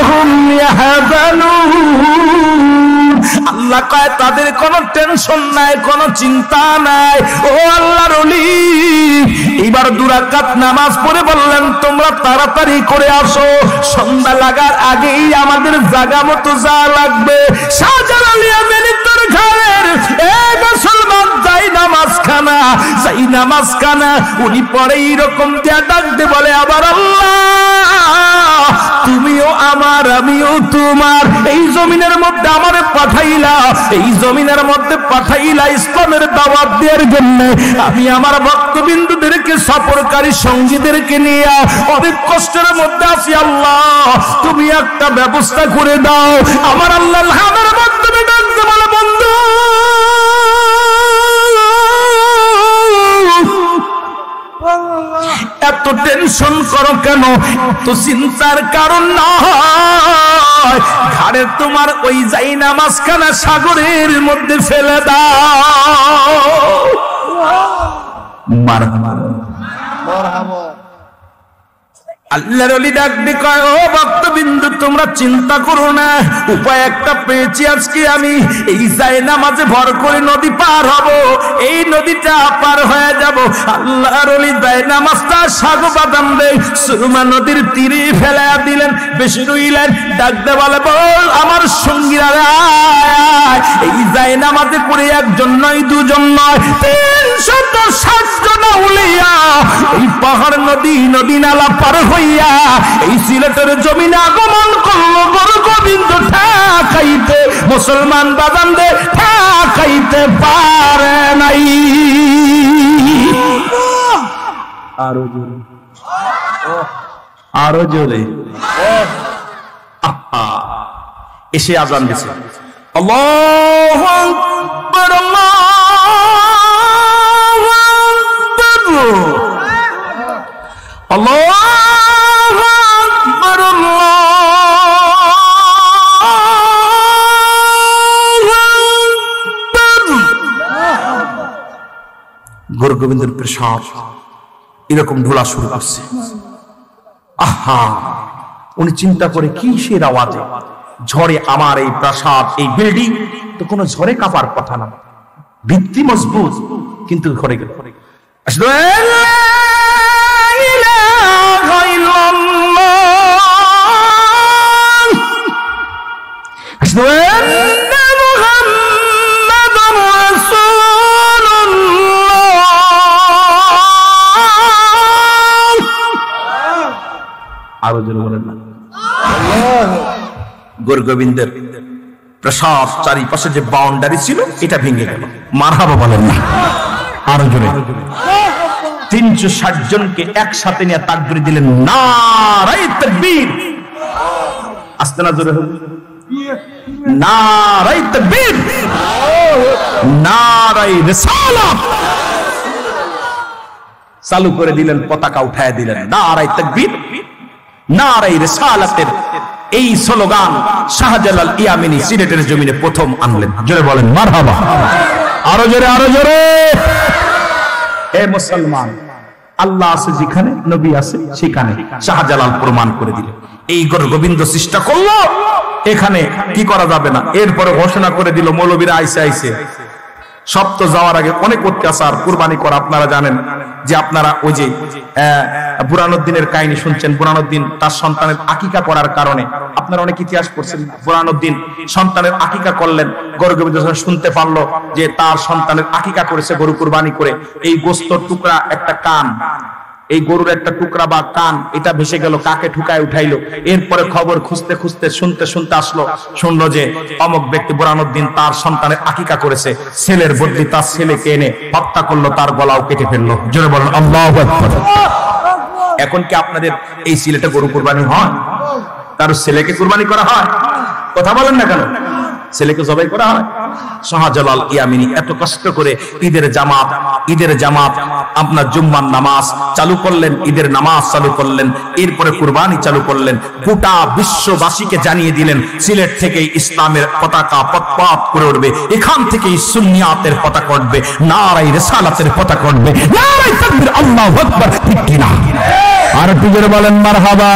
হুম ইয়াহজানুন, আল্লাহ কয় তাদের কোনো টেনশন নাই, কোনো চিন্তা নাই। ও আল্লাহর ওলি এবার 2 রাকাত নামাজ পড়ে বললেন তোমরা তাড়াতাড়ি করে আসো, সন্ধ্যা লাগার আগেই আমাদের জায়গা মতো যা লাগবে। শাহজালাল ইয়ামানি তোর ঘরের এই মুসলমান যাই নামাজ খানা, যাই নামাজ খানা উনি পরে এইরকম দিয়া ডাকতে বলে আবার আল্লাহ তুমিও আমার, আমিও তোমার। এই জমিনের মধ্যে আমারে পাঠাইলা, এই জমিনের মধ্যে পাঠাইলা ইসলামের দাওয়াত দেওয়ার জন্য। আমি আমার ভক্তবিন্দুদেরকে, সফরকারী সঙ্গীদেরকে নিয়ে অনেক কষ্টের মধ্যে আছি। আল্লাহ তুমি একটা ব্যবস্থা করে দাও। আমার আল্লাহ আমার মাধ্যমে ডাকতে বলে বন্ধু এত টেনশন করো কেন, তো চিন্তার কারণ নয়। ঘাড়ে তোমার ওই যাই নামাজখানা সাগরের মধ্যে ফেলে দাও। মারহাবা। আল্লাহর ওলি ডাক দিয়ে কয়, ও ভক্তবিন্দু তোমরা চিন্তা করো না, উপায় একটা পেয়েছি। আজকে আমি এই জায়নামাজে ভর করে নদী পার হব, এই নদীটা পার হয়ে যাব। আল্লাহর ওলি জায়নামাজটা সাগো বাদাম দেয় সুরমা নদীর তীরে ফেলে দিলেন। বেশি রইলেন, ডাক দিয়ে বলে, বল আমার সঙ্গীরা এই জায়নামাজে করে একজন নয়, দুজন নয়, 360 জন আউলিয়া এই পাহাড় নদী নদী নালা পার হইয়া এই সিলেটের জমিনে আগমন করলো। গুরু গোবিন্দ ঠাকাইতে মুসলমান বাজানদের ঠাকাইতে পারে নাই। আরো জোরে, আরো জোরে। এসে আজান দিছে, আল্লাহু আকবার, আল্লাহু আকবার, গুরু গোবিন্দের প্রসাদ এরকম ঢোলা শুরু করছে। আহা, উনি চিন্তা করে কিসের আওয়াজে ঝড়ে আমার এই প্রাসাদ, এই বিল্ডিং তো কোনো ঝড়ে কাঁপার কথা না, ভিত্তি মজবুত, কিন্তু ঘরে গেল। আরো জোরে বলেন না। গুরু গোবিন্দের প্রসাদ চারিপাশে যে বাউন্ডারি ছিল এটা ভেঙে গেল। মারহাবা বলেন না, আরো জোরে। 360 জনকে একসাথে নিয়ে তাকবীর দিলেন, নারায়ে তাকবীর। আস্তে না জোরে হবে, নারায়ে তাকবীর, নারায়ে রিসালাত। চালু করে দিলেন, পতাকা উঠায় দিলেন, নারায়ে তাকবীর, নারায়ে রিসালাতের এই স্লোগান শাহজালাল ইয়ামিনী সিলেটের জমিনে প্রথম আনলেন। জোরে বলেন মারহাবা, আরো জোরে, আরো জোরে। হে মুসলমান, আল্লাহ আছে যেখানে, নবী আছে সেখানে, শাহজালাল প্রমাণ করে দিলেন। এই গুরু গোবিন্দ চেষ্টা করলো, এখানে কি করা যাবে না। এরপরে ঘোষণা করে দিল, মৌলবীরা আইসে আইসে সব তো যাওয়ার আগে অনেক অত্যাচার, কুরবানি করা। আপনারা জানেন যে আপনারা ওই যে বুরহানুদ্দিনের কাহিনী শুনছেন। বুরহানুদ্দিন তার সন্তানের আকিকা করার কারণে, আপনারা অনেক ইতিহাস পড়ছেন, বুরহানুদ্দিন সন্তানের আকিকা করলেন। গরু গোবিন্দ শুনতে পারলো যে তার সন্তানের আকিকা করেছে গরু কুরবানি করে। এই গোস্তর টুকরা একটা কান, এই গরুর একটা টুকরা বা কান, এটা ভেসে গেল, কাকে ঠুকায় উঠাইলো। এরপরে খবর খুঁজতে খুঁজতে শুনতে শুনতে শুনলো যে অমুক ব্যক্তি বুরহানুদ্দিন তার সন্তানের আকিকা করেছে। ছেলের বদলি তার ছেলেকে এনে হত্যা করলো, তার গলাও কেটে ফেললো। জোরে বলেন আল্লাহু আকবার। এখন কি আপনাদের এই সিলেটে গরু কুরবানি হয়? তার ছেলেকে কুরবানি করা হয়? কথা বলেন না কেন? ছেলেকে জবাই করা হয়। শাহজালাল ইয়ামিনী এত কষ্ট করে ঈদের জামাত আপনার জুম্মার নামাজ চালু করলেন, ঈদের নামাজ চালু করলেন, এরপরে কুরবানি চালু করলেন। গোটা বিশ্ববাসীকে জানিয়ে দিলেন, সিলেট থেকে ইসলামের পতাকা পথ করে উঠবে, এখান থেকে সুন্নিয়াতের পতাকা উঠবে, নারায়ে রিসালাতের পতাকা উঠবে, নারায়ে তাকবীর, আল্লাহু আকবার। ঠিক কিনা? আর একটু জোরে বলেন মারহাবা,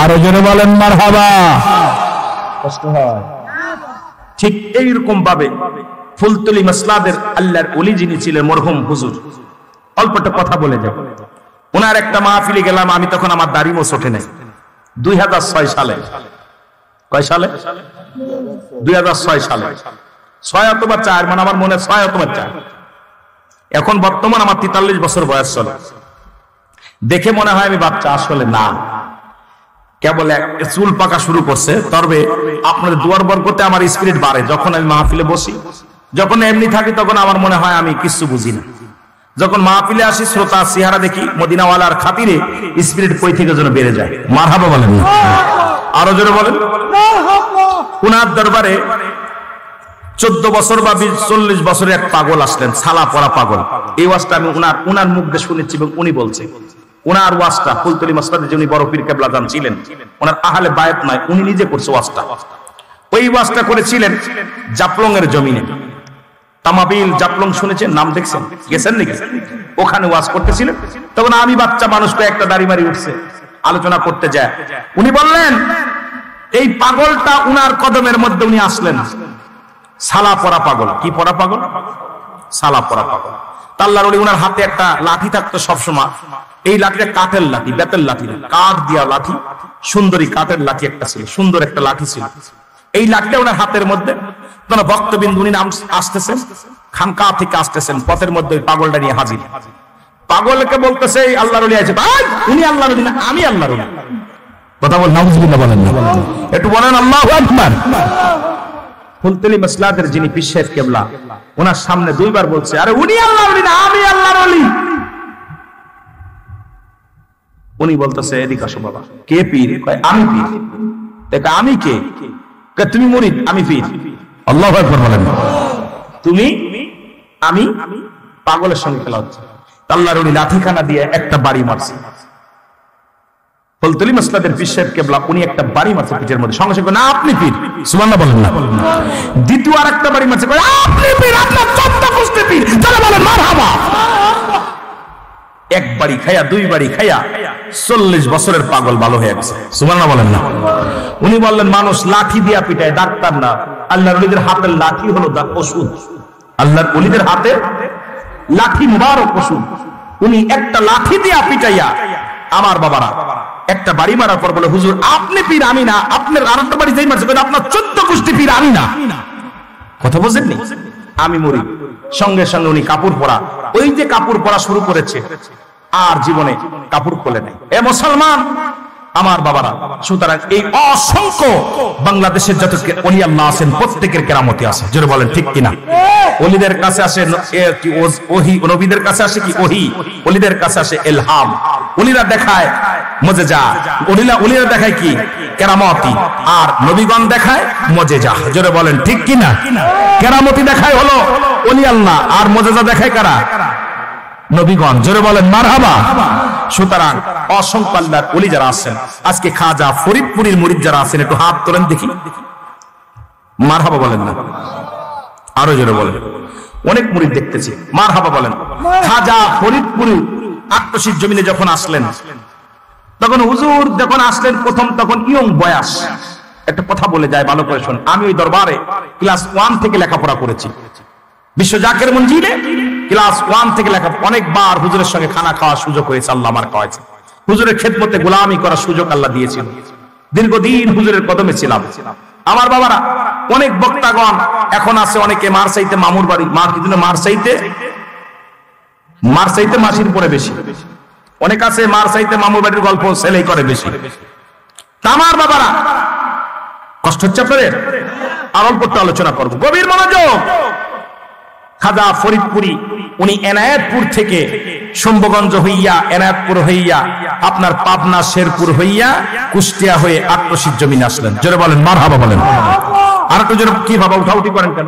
আরো জোরে বলেন মারহাবা। কষ্ট হয়। ঠিক এইরকম ভাবে ফুলতলি মাসলাদের আল্লাহর ওলি যিনি ছিলেন মরহুম হুজুর, অল্পটা কথা বলে যাব। ওনার একটা মাহফিলে গেলাম আমি, তখন আমার দাড়ি মোছ ওঠে নাই। 2006 সালে, কয় সালে? 2006 সালে, 6 অথবা 4, মানে আমার মনে 6 অথবা 4। এখন বর্তমান আমার 43 বছর বয়স চলে। দেখে মনে হয় আমি বাচ্চা, আসলে না, কেবল চুল পাকা শুরু করছে। তবে আপনাদের দুয়ার বরকতে আমার স্পিরিট বাড়ে। যখন আমি মাহফিলে বসি, যখন এমনি থাকি, তখন আমার মনে হয় আমি কিছু বুঝি না। যখন মাহফিলে আসি, শ্রোতা চেহারা দেখি, মদিনাওয়ালার খাতিরে স্পিরিট কই থেকে যেন বেড়ে যায়। মারহাবা বলেন, আরো জোরে বলেন। উনার দরবারে 14 বছর বা 40 বছরের এক পাগল আসলেন, ছালা পরা পাগল। এই ওয়াজটা আমি উনার মুখ দিয়ে শুনেছি এবং উনি বলছে, ওনার ওয়াজটা ফুলতলি মাসলাদের যিনি বড় পীর কেবলা জান ছিলেন, ওনার আহলে বায়াত নয়, উনি নিজে করছে ওয়াজটা। ওই ওয়াজটা করেছিলেন জাফলং এর জমিনে। তামাবিল জাফলং শুনেছেন, নাম দেখছেন, গেছেন নাকি? ওখানে ওয়াজ করতেছিলেন। তখন আমি বাচ্চা মানুষ কয়েকটা দাড়ি মারি উঠছে, আলোচনা করতে যায়। উনি বললেন এই পাগলটা উনার কদমের মধ্যে উনি আসলেন, সালা পরা পাগল। কি পরা পাগল? সালা পরা পাগল। আল্লাহর ওলি উনার হাতে একটা লাঠি থাকতো সবসময়। এই লাঠিটা কাঠের লাঠি, বেতের লাঠি, কাঠ দিয়া লাঠি, সুন্দরী কাঠের লাঠি একটা ছিল, সুন্দর একটা লাঠি ছিল। এই লাঠিটা উনার হাতের মধ্যে। তখন ভক্তবিন্দু উনি নাম আসতেছেন, খানকা থেকে আসতেছেন, পথের মধ্যে ওই পাগলটা নিয়ে হাজির। পাগলকে বলতেছে এই আল্লাহর ওলি আছে। ভাই উনি আল্লাহর ওলি না, আমি আল্লাহর ওলি। কথা বল, নাউজুবিল্লাহ বলেন না, একটু বলেন আল্লাহু আকবার। ফুলতলি মাসলাকের যিনি পীর সাহেব কেবলা, ওনার সামনে দুইবার বলছে, আরে উনি আল্লাহর ওলি না, আমি আল্লাহর ওলি। উনি বলতেছে এদিকে আসো বাবা। কে পীর? আমি পীর। দেখা আমি কে? তুমি মুরিদ, আমি পীর। আল্লাহু আকবার বলেন। তুমি আমি পাগলের সঙ্গে খেলা হচ্ছে। আল্লাহর ওলি লাঠিখানা দিয়ে একটা বাড়ি মারছে। ফুলতলি মাসলাকের পীর সাহেব কেবলা উনি একটা বাড়ি মারছে পিঠের মধ্যে, সঙ্গে সঙ্গে না আপনি পীর, সুবহানাল্লাহ বলেন না। দ্বিতীয় আরেকটা বাড়ি মারছে, আপনি পীর, আপনার 14 গোষ্ঠী পীর, তাহলে বলেন মারহাবা। এক বাড়ি খায়া, দুই বাড়ি খায়া 40 বছরের পাগল ভালো হয়ে গেছে, সুবহানাল্লাহ বলেন না। উনি বললেন মানুষ লাঠি দিয়া পিটায়, ডাক্তার না। আল্লাহর ওলিদের হাতের লাঠি হলো ওষুধ। আল্লাহর ওলিদের হাতে লাঠি মুবারক ওষুধ। উনি একটা লাঠি দিয়া পিটাইয়া, আমার বাবারা একটা বাড়ি মারার পর বলে, হুজুর আপনি পীর, আমি না। আপনার আরেকটা বাড়ি যেই মারছে, আপনার 14 গোষ্ঠী পীর, আমি না। কথা বুঝেননি? আমি মরি। সঙ্গে সঙ্গে উনি কাপড় পরা, ওই যে কাপড় পরা শুরু করেছে, আর জীবনে কাপড় খোলে নাই। এ মুসলমান আমার বাবারা, সুতরাং এই অসংখ্য বাংলাদেশের যত ওলি আল্লাহ আছেন প্রত্যেকের কেরামতি আছে, জোরে বলেন ঠিক কিনা? ওলিদের কাছে আসে ওহী, নবীদের কাছে আসে কি ওহী, ওলিদের কাছে আসে ইলহাম। ওলিরা দেখায় মুজিজা, ওলিরা দেখায় কি কেরামতি, আর নবীগণ দেখায় মুজিজা, জোরে বলেন ঠিক কিনা? কেরামতি দেখায় হলো ওলি আল্লাহ, আর মুজিজা দেখায় কারা? নবীগণ, জোরে বলেন মারহাবা। সুতরাং অসংখ্য আল্লাহর ওলি যারা আছেন, আজকে খাজা ফরিদপুরীর মুরিদ যারা আছেন, একটু হাত তোলেন দেখি, মারহাবা বলেন না, আরো জোরে বলেন। অনেক মুরিদ দেখতেছি, মারহাবা বলেন। খাজা ফরিদপুরী আট্টশির জমিনে যখন আসলেন, তখন হুজুর যখন আসলেন প্রথম, তখন ইয়ং বয়স। একটা কথা বলে যায়, ভালো করে শোন। আমি ওই দরবারে ক্লাস 1 থেকে লেখাপড়া করেছি, বিশ্ব জাকের মঞ্জিলে ক্লাস 1 থেকে লেখা। অনেকবার হুজুরের সঙ্গে খানা খাওয়ার সুযোগ হয়েছে, আল্লাহ আমার খাওয়াইছে। হুজুরের খেদমতে গোলামি করার সুযোগ আল্লাহ দিয়েছিল। দীর্ঘদিন হুজুরের কদমে ছিলাম। আমার বাবারা, অনেক বক্তাগণ এখন আছে, অনেকে মারসাইতে মামুর বাড়ি, মারসাইতে মাসির পরে বেশি, অনেক আছে মারসাইতে মামুর বাড়ির গল্প ছেলেই করে বেশি। আমার বাবারা, কষ্ট হচ্ছে আপনাদের? আর অল্প একটু আলোচনা করবো, গভীর মনোযোগ। খাজা ফরিদপুরী উনি এনায়েতপুর থেকে শম্ভুগঞ্জ হইয়া, এনায়েতপুর হইয়া, আপনার পাবনা শেরপুর হইয়া, কুষ্টিয়া হয়ে আট্টশির জমিনে আসলেন, জোরে বলেন মারহাবা বলেন। আর একটু জোরে কি ভাবা, উঠাউঠি করেন কেন?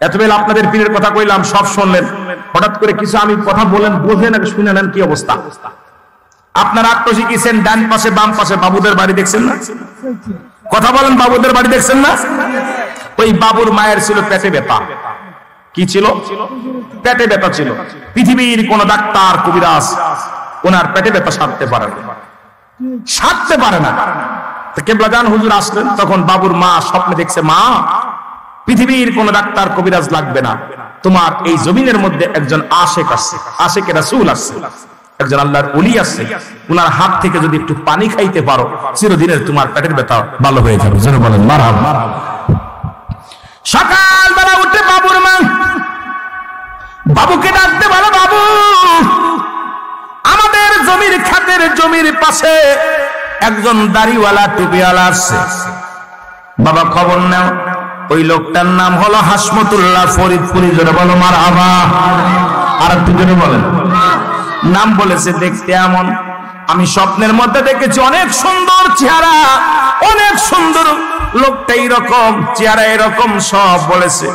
এতবেলা আপনাদের পীরের কথা কইলাম, সব শুনলেন, হঠাৎ করে কিছু আমি কথা বলেন, বোঝেন আর শুনে নেন, কি অবস্থা? আপনার আট্টশি গেছেন, ডান পাশে বাম পাশে বাবুদের বাড়ি দেখছেন না? কথা বলেন, বাবুদের বাড়ি দেখছেন না? ওই বাবুর মায়ের ছিল পেটে ব্যথা। কি ছিল? পেটে ব্যথা ছিল। পৃথিবীর কোন ডাক্তার কবিরাজ ওনার পেটে ব্যথা সারতে পারে না। কেবলা জান হুজুর আসলেন, তখন বাবুর মা স্বপ্নে দেখছে, মা পৃথিবীর কোন ডাক্তার কবিরাজ লাগবে না, তোমার এই জমিনের মধ্যে একজন আশেক আসছে, আশেকে রাসূল আসছে, একজন আল্লাহর ওলি আসছে, ওনার হাত থেকে যদি একটু পানি খাইতে পারো, চিরদিনের তোমার পেটের ব্যথা ভালো হয়ে যাবে, জোরে বলেন মারহাবা। সকালবেলা উঠে বাবুর মা বাবুকে ডাকতে বলো, বাবু আমাদের জমির খাতের জমির পাশে একজন দাড়িওয়ালা টুপিওয়ালা আসছে, বাবা খবর নাও। ওই লোকটার নাম হলো হাসমতুল্লাহ ফরিদপুরী, জোরে বলো মারহাবা। আর একটু জোরে বলেন। নাম বলেছে, দেখতে এমন, আমি স্বপ্নের মধ্যে দেখেছি, অনেক সুন্দর চেহারা, অনেক সুন্দর, লোকটা এইরকম, চেহারা এরকম, সব বলেছে।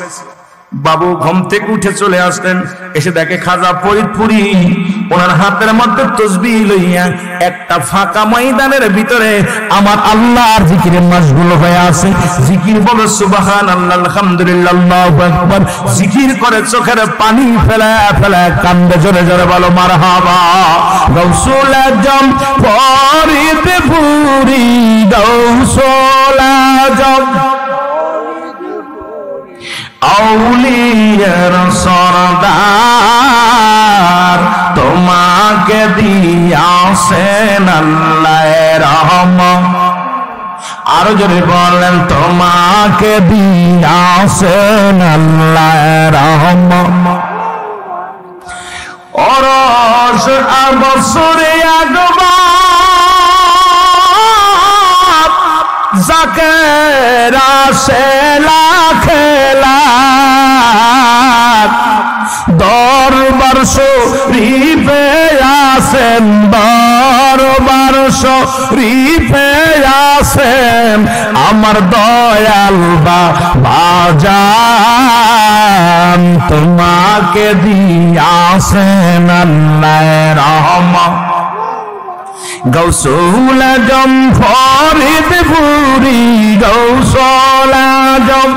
বাবু ঘুম থেকে উঠে চলে আসলেন, এসে দেখে খাজা ফরিদপুরি ওনার হাতের মধ্যে তাসবিহ লইয়া একটা ফাঁকা ময়দানের ভিতরে আমার আল্লাহর জিকিরে মশগুল হয়ে আছে। জিকির বলে সুবহানাল্লাহ, আলহামদুলিল্লাহ, আল্লাহু আকবার। জিকির করে চোখের পানি ফেলে ফেলে কান্দে, জোরে জোরে বলো মারহাবা। গাউসুল আজম ফরিদপুরি, গাউসুল আজম আউলিয়ার সরদার, তোমাকে দিয়াছেন আল্লাহ রহমত। আরো জোরে বলেন, তোমাকে দিয়াছেন আল্লাহ রহমত। অরশ আবসরে আগবার যাকে রাসেলা খেলা দরবার শরীফে আছেন, দরবার শরীফে আছেন আমার দয়াল বাজান, তোমাকে দিয়াছেন আল্লাহ রহমত। গাউসুল আজম ফরিদপুরি, গাউসুল আজম